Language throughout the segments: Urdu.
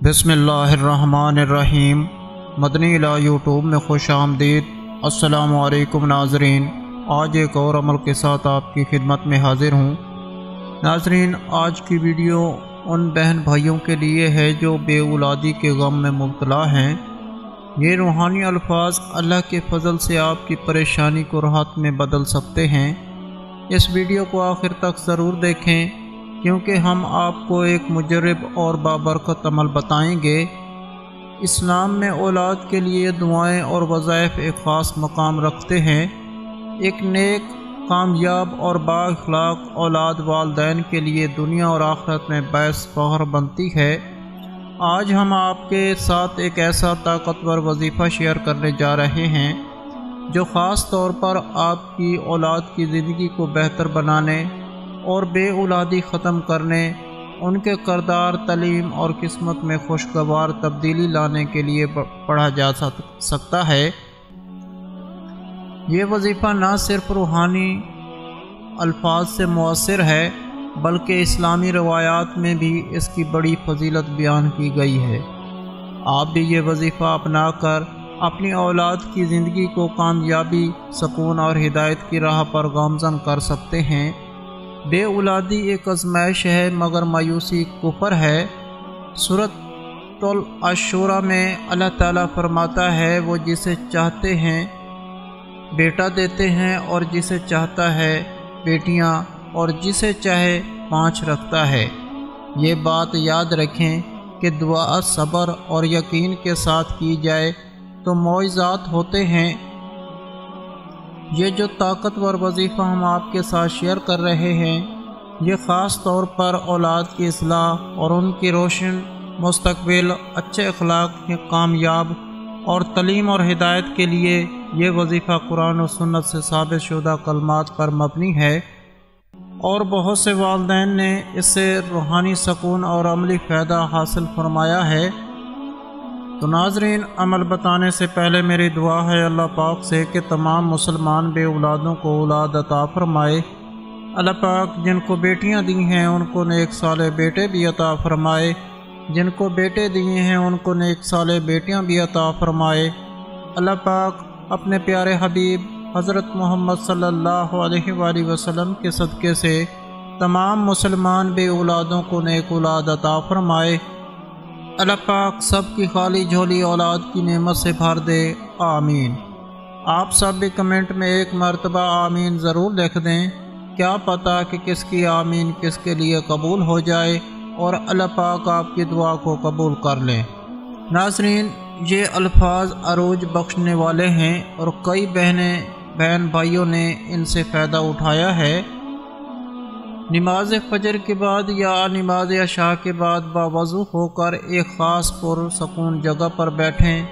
بسم اللہ الرحمن الرحیم۔ مدنی الہ یوٹیوب میں خوش آمدید۔ السلام علیکم ناظرین، آج ایک اور عمل کے ساتھ آپ کی خدمت میں حاضر ہوں۔ ناظرین، آج کی ویڈیو ان بہن بھائیوں کے لیے ہے جو بے اولادی کے غم میں مبتلا ہیں۔ یہ روحانی الفاظ اللہ کے فضل سے آپ کی پریشانی کو راحت میں بدل سکتے ہیں۔ اس ویڈیو کو آخر تک ضرور دیکھیں کیونکہ ہم آپ کو ایک مجرب اور بابرکت عمل بتائیں گے۔ اسلام میں اولاد کے لیے دعائیں اور وظائف ایک خاص مقام رکھتے ہیں۔ ایک نیک، کامیاب اور با اخلاق اولاد والدین کے لیے دنیا اور آخرت میں باعث فخر بنتی ہے۔ آج ہم آپ کے ساتھ ایک ایسا طاقتور وظیفہ شیئر کرنے جا رہے ہیں جو خاص طور پر آپ کی اولاد کی زندگی کو بہتر بنانے اور بے اولادی ختم کرنے، ان کے کردار، تعلیم اور قسمت میں خوشگوار تبدیلی لانے کے لیے پڑھا جا سکتا ہے۔ یہ وظیفہ نہ صرف روحانی الفاظ سے مؤثر ہے بلکہ اسلامی روایات میں بھی اس کی بڑی فضیلت بیان کی گئی ہے۔ آپ بھی یہ وظیفہ اپنا کر اپنی اولاد کی زندگی کو کامیابی، سکون اور ہدایت کی راہ پر گامزن کر سکتے ہیں۔ بے اولادی ایک آزمائش ہے مگر مایوسی کفر ہے۔ سورۃ الشورى میں اللہ تعالیٰ فرماتا ہے وہ جسے چاہتے ہیں بیٹا دیتے ہیں اور جسے چاہتا ہے بیٹیاں اور جسے چاہے 5 رکھتا ہے۔ یہ بات یاد رکھیں کہ دعا، صبر اور یقین کے ساتھ کی جائے تو معجزات ہوتے ہیں۔ یہ جو طاقتور وظیفہ ہم آپ کے ساتھ شیئر کر رہے ہیں، یہ خاص طور پر اولاد کی اصلاح اور ان کی روشن مستقبل، اچھے اخلاق، کامیاب اور تعلیم اور ہدایت کے لیے یہ وظیفہ قرآن و سنت سے ثابت شدہ کلمات پر مبنی ہے اور بہت سے والدین نے اس سے روحانی سکون اور عملی فائدہ حاصل فرمایا ہے۔ تو ناظرین، عمل بتانے سے پہلے میری دعا ہے اللہ پاک سے کہ تمام مسلمان بے اولادوں کو اولاد عطا فرمائے۔ اللہ پاک جن کو بیٹیاں دی ہیں ان کو نیک صالح بیٹے بھی عطا فرمائے، جن کو بیٹے دیے ہیں ان کو نیک صالح بیٹیاں بھی عطا فرمائے۔ اللہ پاک اپنے پیارے حبیب حضرت محمد صلی اللہ علیہ وآلہ وسلم کے صدقے سے تمام مسلمان بے اولادوں کو نیک اولاد عطا فرمائے۔ اللہ پاک سب کی خالی جھولی اولاد کی نعمت سے بھر دے، آمین۔ آپ سب بھی کمنٹ میں ایک مرتبہ آمین ضرور لکھ دیں، کیا پتہ کہ کس کی آمین کس کے لیے قبول ہو جائے اور اللہ پاک آپ کی دعا کو قبول کر لیں۔ ناظرین، یہ الفاظ عروج بخشنے والے ہیں اور کئی بہن بھائیوں نے ان سے فائدہ اٹھایا ہے۔ نماز فجر کے بعد یا نماز عشاء کے بعد باوضو ہو کر ایک خاص پرسکون جگہ پر بیٹھیں۔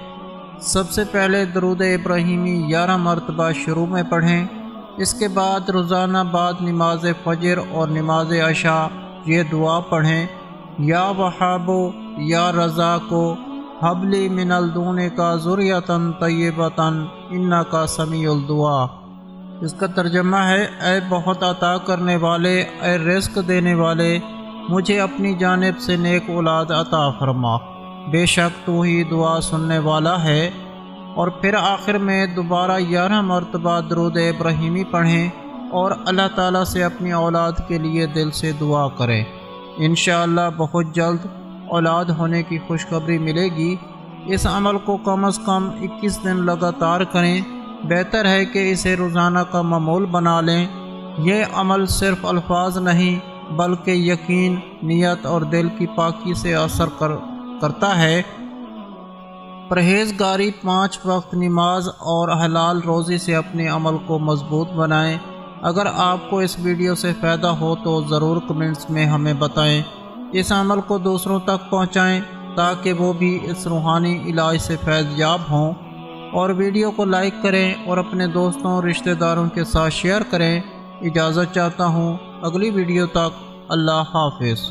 سب سے پہلے درود ابراہیمی 11 مرتبہ شروع میں پڑھیں۔ اس کے بعد روزانہ بعد نماز فجر اور نماز عشاء یہ دعا پڑھیں، یا وہاب یا رزاق ہب لی من لدنک ذریۃ طیبۃ انک سمیع الدعاء۔ اس کا ترجمہ ہے، اے بہت عطا کرنے والے، اے رزق دینے والے، مجھے اپنی جانب سے نیک اولاد عطا فرما، بے شک تو ہی دعا سننے والا ہے۔ اور پھر آخر میں دوبارہ 11 مرتبہ درود ابراہیمی پڑھیں اور اللہ تعالیٰ سے اپنی اولاد کے لیے دل سے دعا کریں۔ انشاءاللہ بہت جلد اولاد ہونے کی خوشخبری ملے گی۔ اس عمل کو کم از کم 21 دن لگاتار کریں، بہتر ہے کہ اسے روزانہ کا معمول بنا لیں۔ یہ عمل صرف الفاظ نہیں بلکہ یقین، نیت اور دل کی پاکی سے اثر کرتا ہے۔ پرہیزگاری، 5 وقت نماز اور حلال روزی سے اپنے عمل کو مضبوط بنائیں۔ اگر آپ کو اس ویڈیو سے فائدہ ہو تو ضرور کمنٹس میں ہمیں بتائیں۔ اس عمل کو دوسروں تک پہنچائیں تاکہ وہ بھی اس روحانی علاج سے فیض یاب ہوں، اور ویڈیو کو لائک کریں اور اپنے دوستوں رشتہ داروں کے ساتھ شیئر کریں۔ اجازت چاہتا ہوں، اگلی ویڈیو تک اللہ حافظ۔